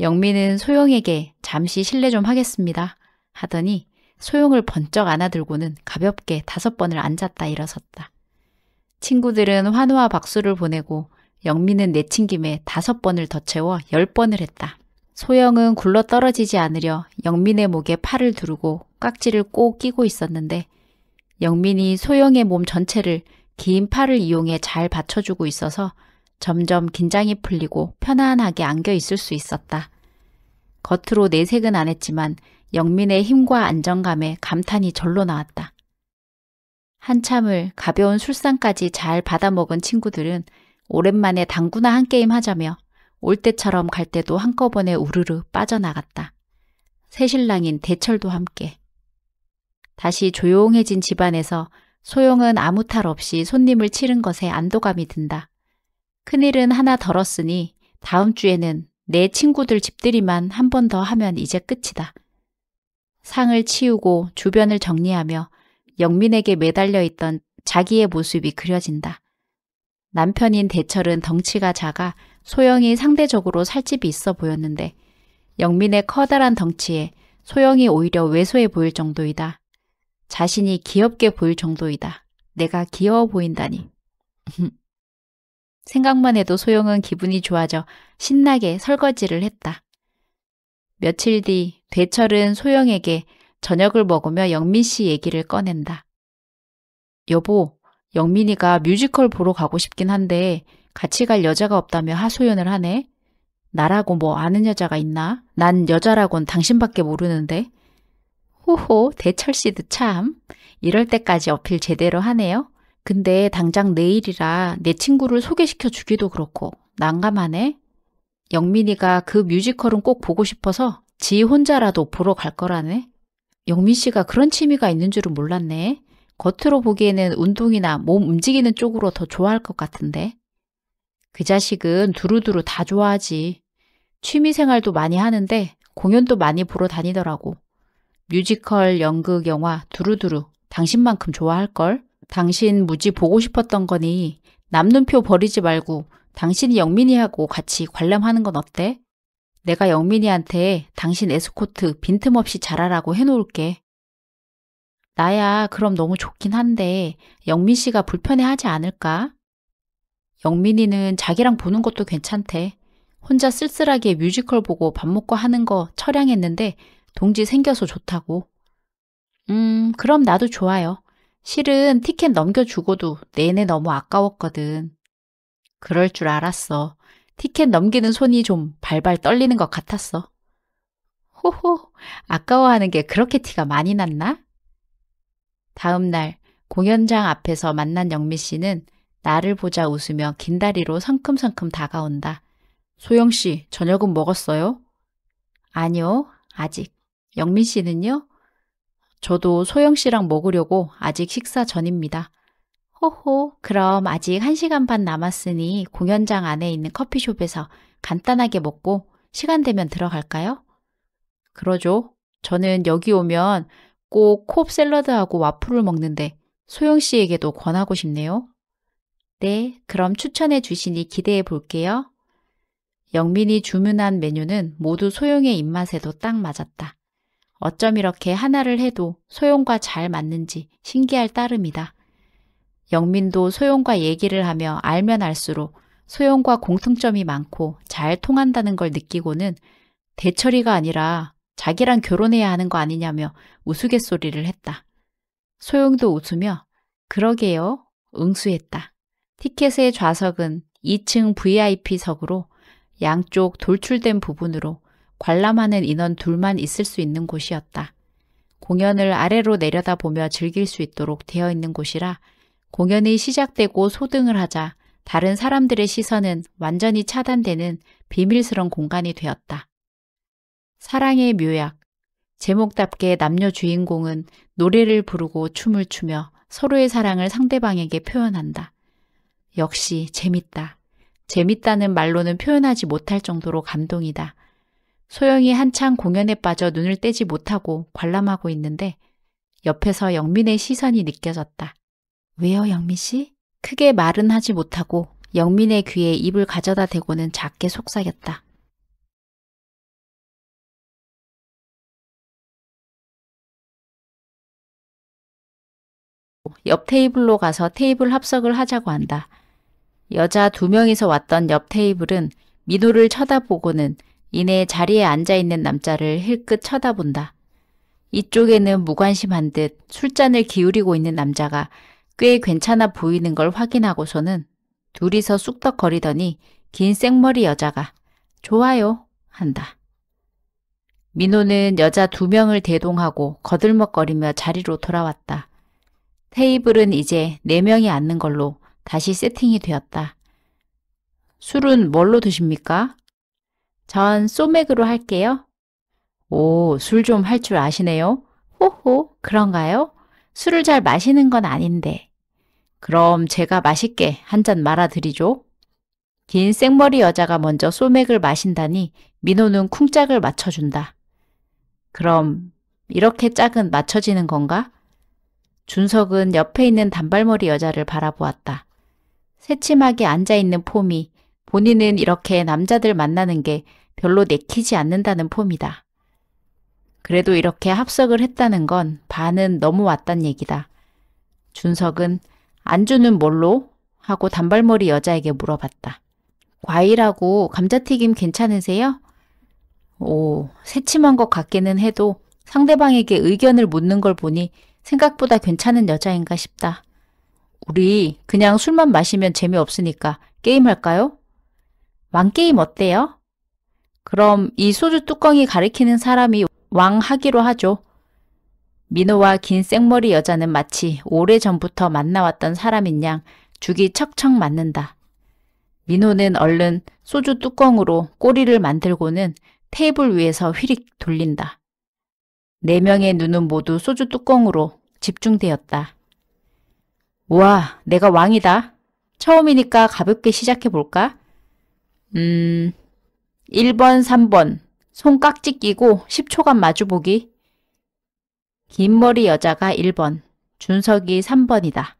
영민은 소영에게 잠시 실례 좀 하겠습니다 하더니 소영을 번쩍 안아들고는 가볍게 5번을 앉았다 일어섰다. 친구들은 환호와 박수를 보내고 영민은 내친김에 5번을 더 채워 10번을 했다. 소영은 굴러떨어지지 않으려 영민의 목에 팔을 두르고 깍지를 꼭 끼고 있었는데 영민이 소영의 몸 전체를 긴 팔을 이용해 잘 받쳐주고 있어서 점점 긴장이 풀리고 편안하게 안겨 있을 수 있었다. 겉으로 내색은 안 했지만 영민의 힘과 안정감에 감탄이 절로 나왔다. 한참을 가벼운 술상까지 잘 받아먹은 친구들은 오랜만에 당구나 한 게임 하자며 올 때처럼 갈 때도 한꺼번에 우르르 빠져나갔다. 새신랑인 대철도 함께. 다시 조용해진 집안에서 소영은 아무 탈 없이 손님을 치른 것에 안도감이 든다. 큰일은 하나 덜었으니 다음 주에는 내 친구들 집들이만 한 번 더 하면 이제 끝이다. 상을 치우고 주변을 정리하며 영민에게 매달려 있던 자기의 모습이 그려진다. 남편인 대철은 덩치가 작아 소영이 상대적으로 살집이 있어 보였는데 영민의 커다란 덩치에 소영이 오히려 왜소해 보일 정도이다. 자신이 귀엽게 보일 정도이다. 내가 귀여워 보인다니. 생각만 해도 소영은 기분이 좋아져 신나게 설거지를 했다. 며칠 뒤 대철은 소영에게 저녁을 먹으며 영민 씨 얘기를 꺼낸다. 여보, 영민이가 뮤지컬 보러 가고 싶긴 한데 같이 갈 여자가 없다며 하소연을 하네. 나라고 뭐 아는 여자가 있나? 난 여자라곤 당신밖에 모르는데. 호호, 대철 씨도 참. 이럴 때까지 어필 제대로 하네요. 근데 당장 내일이라 내 친구를 소개시켜 주기도 그렇고 난감하네. 영민이가 그 뮤지컬은 꼭 보고 싶어서 지 혼자라도 보러 갈 거라네. 영민 씨가 그런 취미가 있는 줄은 몰랐네. 겉으로 보기에는 운동이나 몸 움직이는 쪽으로 더 좋아할 것 같은데. 그 자식은 두루두루 다 좋아하지. 취미생활도 많이 하는데 공연도 많이 보러 다니더라고. 뮤지컬, 연극, 영화 두루두루 당신만큼 좋아할걸? 당신 무지 보고 싶었던 거니 남눈표 버리지 말고 당신이 영민이하고 같이 관람하는 건 어때? 내가 영민이한테 당신 에스코트 빈틈없이 잘하라고 해놓을게. 나야 그럼 너무 좋긴 한데 영민 씨가 불편해하지 않을까? 영민이는 자기랑 보는 것도 괜찮대. 혼자 쓸쓸하게 뮤지컬 보고 밥 먹고 하는 거 처량했는데 동지 생겨서 좋다고. 그럼 나도 좋아요. 실은 티켓 넘겨주고도 내내 너무 아까웠거든. 그럴 줄 알았어. 티켓 넘기는 손이 좀 발발 떨리는 것 같았어. 호호, 아까워하는 게 그렇게 티가 많이 났나? 다음 날 공연장 앞에서 만난 영미 씨는 나를 보자 웃으며 긴다리로 성큼성큼 다가온다. 소영 씨, 저녁은 먹었어요? 아니요, 아직. 영민 씨는요? 저도 소영 씨랑 먹으려고 아직 식사 전입니다. 호호, 그럼 아직 1시간 반 남았으니 공연장 안에 있는 커피숍에서 간단하게 먹고 시간 되면 들어갈까요? 그러죠. 저는 여기 오면 꼭 콥 샐러드하고 와플을 먹는데 소영 씨에게도 권하고 싶네요. 네, 그럼 추천해 주시니 기대해 볼게요. 영민이 주문한 메뉴는 모두 소영의 입맛에도 딱 맞았다. 어쩜 이렇게 하나를 해도 소영과 잘 맞는지 신기할 따름이다. 영민도 소영과 얘기를 하며 알면 알수록 소영과 공통점이 많고 잘 통한다는 걸 느끼고는 대철이가 아니라 자기랑 결혼해야 하는 거 아니냐며 우스갯소리를 했다. 소영도 웃으며 그러게요. 응수했다. 티켓의 좌석은 2층 VIP석으로 양쪽 돌출된 부분으로 관람하는 인원 둘만 있을 수 있는 곳이었다. 공연을 아래로 내려다보며 즐길 수 있도록 되어 있는 곳이라 공연이 시작되고 소등을 하자 다른 사람들의 시선은 완전히 차단되는 비밀스러운 공간이 되었다. 사랑의 묘약. 제목답게 남녀 주인공은 노래를 부르고 춤을 추며 서로의 사랑을 상대방에게 표현한다. 역시 재밌다. 재밌다는 말로는 표현하지 못할 정도로 감동이다. 소영이 한창 공연에 빠져 눈을 떼지 못하고 관람하고 있는데 옆에서 영민의 시선이 느껴졌다. 왜요, 영민 씨? 크게 말은 하지 못하고 영민의 귀에 입을 가져다 대고는 작게 속삭였다. 옆 테이블로 가서 테이블 합석을 하자고 한다. 여자 2명이서 왔던 옆 테이블은 민호를 쳐다보고는 이내 자리에 앉아있는 남자를 힐끗 쳐다본다. 이쪽에는 무관심한 듯 술잔을 기울이고 있는 남자가 꽤 괜찮아 보이는 걸 확인하고서는 둘이서 쑥덕거리더니 긴 생머리 여자가 좋아요 한다. 민호는 여자 2명을 대동하고 거들먹거리며 자리로 돌아왔다. 테이블은 이제 4명이 앉는 걸로 다시 세팅이 되었다. 술은 뭘로 드십니까? 전 소맥으로 할게요. 오, 술 좀 할 줄 아시네요. 호호, 그런가요? 술을 잘 마시는 건 아닌데. 그럼 제가 맛있게 한 잔 말아드리죠. 긴 생머리 여자가 먼저 소맥을 마신다니 민호는 쿵짝을 맞춰준다. 그럼 이렇게 짝은 맞춰지는 건가? 준석은 옆에 있는 단발머리 여자를 바라보았다. 새침하게 앉아있는 폼이 본인은 이렇게 남자들 만나는 게 별로 내키지 않는다는 폼이다. 그래도 이렇게 합석을 했다는 건 반은 넘어왔단 얘기다. 준석은 안주는 뭘로? 하고 단발머리 여자에게 물어봤다. 과일하고 감자튀김 괜찮으세요? 오, 새침한 것 같기는 해도 상대방에게 의견을 묻는 걸 보니 생각보다 괜찮은 여자인가 싶다. 우리 그냥 술만 마시면 재미없으니까 게임할까요? 왕게임 어때요? 그럼 이 소주 뚜껑이 가리키는 사람이 왕 하기로 하죠. 민호와 긴 생머리 여자는 마치 오래전부터 만나왔던 사람인 양 죽이 척척 맞는다. 민호는 얼른 소주 뚜껑으로 꼬리를 만들고는 테이블 위에서 휘릭 돌린다. 4명의 눈은 모두 소주 뚜껑으로 집중되었다. 우와, 내가 왕이다. 처음이니까 가볍게 시작해볼까? 1번, 3번, 손 깍지 끼고 10초간 마주보기. 긴 머리 여자가 1번, 준석이 3번이다.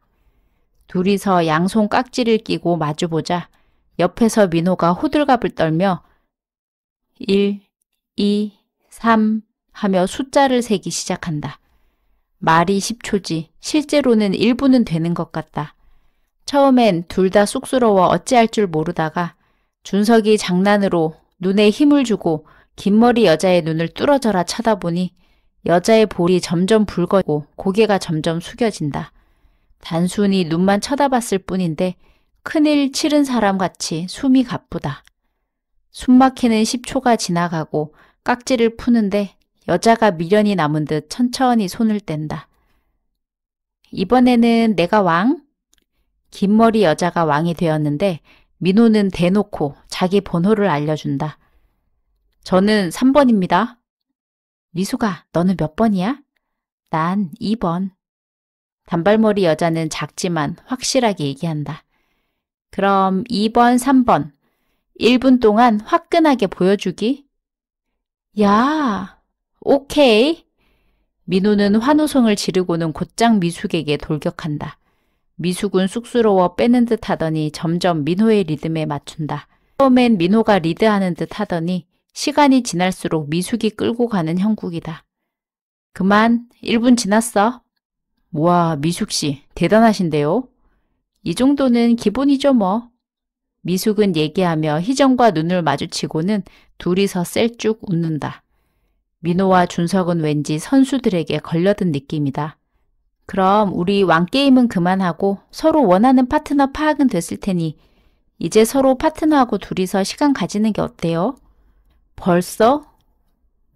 둘이서 양손 깍지를 끼고 마주보자 옆에서 민호가 호들갑을 떨며 1, 2, 3 하며 숫자를 세기 시작한다. 말이 10초지 실제로는 1분은 되는 것 같다. 처음엔 둘 다 쑥스러워 어찌할 줄 모르다가 준석이 장난으로 눈에 힘을 주고 긴 머리 여자의 눈을 뚫어져라 쳐다보니 여자의 볼이 점점 붉어지고 고개가 점점 숙여진다. 단순히 눈만 쳐다봤을 뿐인데 큰일 치른 사람같이 숨이 가쁘다. 숨막히는 10초가 지나가고 깍지를 푸는데 여자가 미련이 남은 듯 천천히 손을 뗀다. 이번에는 내가 왕? 긴 머리 여자가 왕이 되었는데 민호는 대놓고 자기 번호를 알려준다. 저는 3번입니다. 미수가 너는 몇 번이야? 난 2번. 단발머리 여자는 작지만 확실하게 얘기한다. 그럼 2번, 3번. 1분 동안 화끈하게 보여주기? 야, 오케이. 민호는 환호성을 지르고는 곧장 미숙에게 돌격한다. 미숙은 쑥스러워 빼는 듯 하더니 점점 민호의 리듬에 맞춘다. 처음엔 민호가 리드하는 듯 하더니 시간이 지날수록 미숙이 끌고 가는 형국이다. 그만, 1분 지났어. 우와, 미숙씨, 대단하신데요? 이 정도는 기본이죠 뭐. 미숙은 얘기하며 희정과 눈을 마주치고는 둘이서 셀쭉 웃는다. 민호와 준석은 왠지 선수들에게 걸려든 느낌이다. 그럼 우리 왕게임은 그만하고 서로 원하는 파트너 파악은 됐을 테니 이제 서로 파트너하고 둘이서 시간 가지는 게 어때요? 벌써?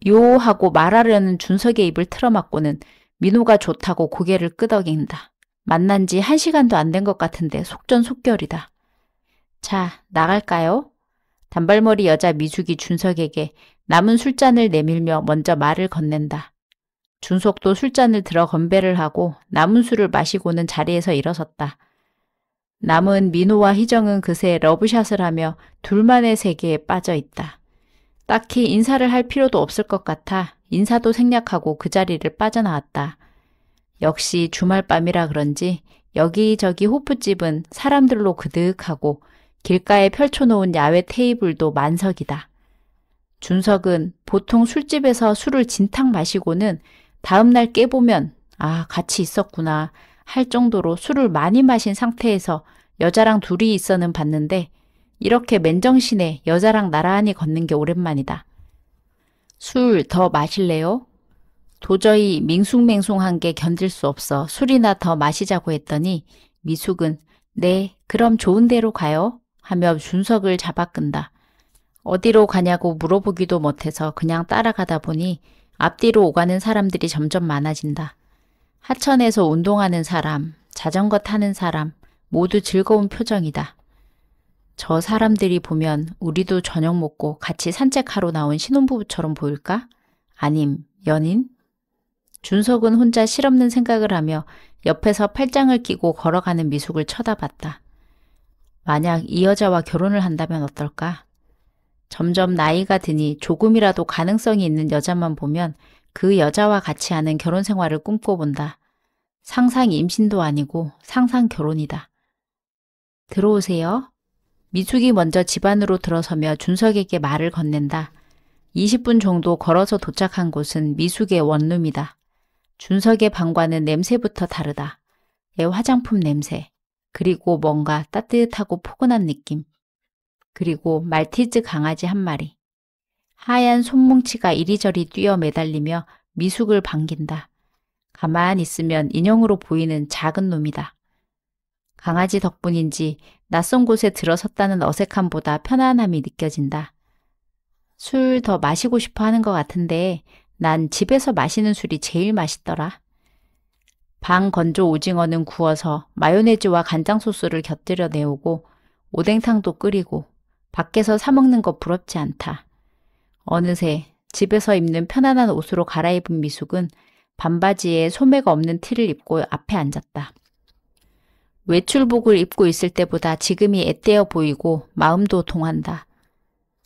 요 하고 말하려는 준석의 입을 틀어막고는 민호가 좋다고 고개를 끄덕인다. 만난 지 1시간도 안 된 것 같은데 속전속결이다. 자, 나갈까요? 단발머리 여자 미숙이 준석에게 남은 술잔을 내밀며 먼저 말을 건넨다. 준석도 술잔을 들어 건배를 하고 남은 술을 마시고는 자리에서 일어섰다. 남은 민호와 희정은 그새 러브샷을 하며 둘만의 세계에 빠져 있다. 딱히 인사를 할 필요도 없을 것 같아 인사도 생략하고 그 자리를 빠져나왔다. 역시 주말밤이라 그런지 여기저기 호프집은 사람들로 그득하고 길가에 펼쳐놓은 야외 테이블도 만석이다. 준석은 보통 술집에서 술을 진탕 마시고는 다음날 깨보면 아, 같이 있었구나 할 정도로 술을 많이 마신 상태에서 여자랑 둘이 있어는 봤는데 이렇게 맨정신에 여자랑 나란히 걷는 게 오랜만이다. 술 더 마실래요? 도저히 밍숭맹숭한 게 견딜 수 없어 술이나 더 마시자고 했더니 미숙은 네, 그럼 좋은 데로 가요 하며 준석을 잡아끈다. 어디로 가냐고 물어보기도 못해서 그냥 따라가다 보니 앞뒤로 오가는 사람들이 점점 많아진다. 하천에서 운동하는 사람, 자전거 타는 사람 모두 즐거운 표정이다. 저 사람들이 보면 우리도 저녁 먹고 같이 산책하러 나온 신혼부부처럼 보일까? 아님 연인? 준석은 혼자 실없는 생각을 하며 옆에서 팔짱을 끼고 걸어가는 미숙을 쳐다봤다. 만약 이 여자와 결혼을 한다면 어떨까? 점점 나이가 드니 조금이라도 가능성이 있는 여자만 보면 그 여자와 같이 하는 결혼 생활을 꿈꿔본다. 상상 임신도 아니고 상상 결혼이다. 들어오세요. 미숙이 먼저 집 안으로 들어서며 준석에게 말을 건넨다. 20분 정도 걸어서 도착한 곳은 미숙의 원룸이다. 준석의 방과는 냄새부터 다르다. 애 화장품 냄새, 그리고 뭔가 따뜻하고 포근한 느낌, 그리고 말티즈 강아지 한 마리. 하얀 손뭉치가 이리저리 뛰어 매달리며 미숙을 반긴다. 가만히 있으면 인형으로 보이는 작은 놈이다. 강아지 덕분인지 낯선 곳에 들어섰다는 어색함보다 편안함이 느껴진다. 술 더 마시고 싶어 하는 것 같은데 난 집에서 마시는 술이 제일 맛있더라. 방건조 오징어는 구워서 마요네즈와 간장 소스를 곁들여 내오고 오뎅탕도 끓이고 밖에서 사 먹는 거 부럽지 않다. 어느새 집에서 입는 편안한 옷으로 갈아입은 미숙은 반바지에 소매가 없는 티를 입고 앞에 앉았다. 외출복을 입고 있을 때보다 지금이 앳되어 보이고 마음도 동한다.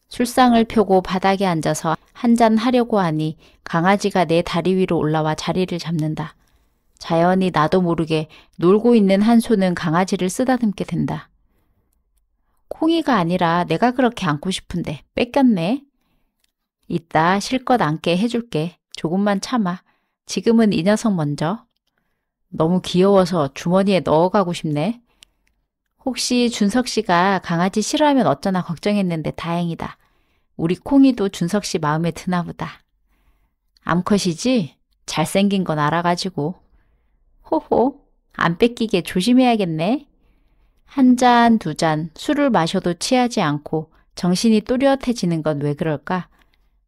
술상을 펴고 바닥에 앉아서 한잔 하려고 하니 강아지가 내 다리 위로 올라와 자리를 잡는다. 자연히 나도 모르게 놀고 있는 한 손은 강아지를 쓰다듬게 된다. 콩이가 아니라 내가 그렇게 안고 싶은데 뺏겼네. 이따 실컷 안게 해줄게. 조금만 참아. 지금은 이 녀석 먼저. 너무 귀여워서 주머니에 넣어가고 싶네. 혹시 준석 씨가 강아지 싫어하면 어쩌나 걱정했는데 다행이다. 우리 콩이도 준석 씨 마음에 드나 보다. 암컷이지? 잘생긴 건 알아가지고. 호호, 안 뺏기게 조심해야겠네. 한 잔, 두 잔 술을 마셔도 취하지 않고 정신이 또렷해지는 건 왜 그럴까?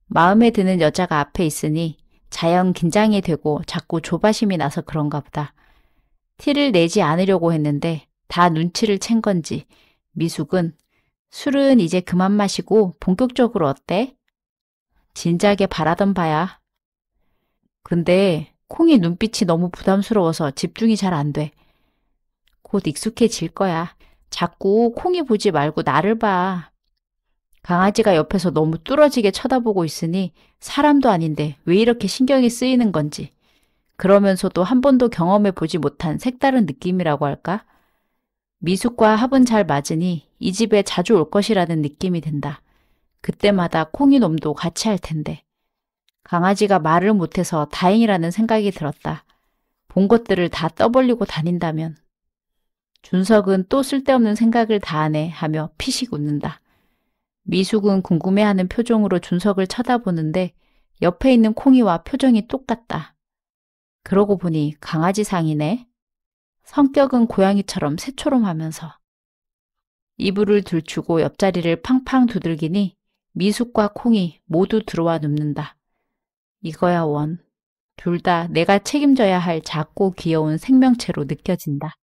마음에 드는 여자가 앞에 있으니 자연 긴장이 되고 자꾸 조바심이 나서 그런가 보다. 티를 내지 않으려고 했는데 다 눈치를 챈 건지 미숙은 술은 이제 그만 마시고 본격적으로 어때? 진작에 바라던 바야. 근데 콩이 눈빛이 너무 부담스러워서 집중이 잘 안 돼. 곧 익숙해질 거야. 자꾸 콩이 보지 말고 나를 봐. 강아지가 옆에서 너무 뚫어지게 쳐다보고 있으니 사람도 아닌데 왜 이렇게 신경이 쓰이는 건지. 그러면서도 한 번도 경험해 보지 못한 색다른 느낌이라고 할까? 미숙과 합은 잘 맞으니 이 집에 자주 올 것이라는 느낌이 든다. 그때마다 콩이 놈도 같이 할 텐데. 강아지가 말을 못해서 다행이라는 생각이 들었다. 본 것들을 다 떠벌리고 다닌다면. 준석은 또 쓸데없는 생각을 다 하네 하며 피식 웃는다. 미숙은 궁금해하는 표정으로 준석을 쳐다보는데 옆에 있는 콩이와 표정이 똑같다. 그러고 보니 강아지 상이네. 성격은 고양이처럼 새초롬하면서. 이불을 들추고 옆자리를 팡팡 두들기니 미숙과 콩이 모두 들어와 눕는다. 이거야 원. 둘 다 내가 책임져야 할 작고 귀여운 생명체로 느껴진다.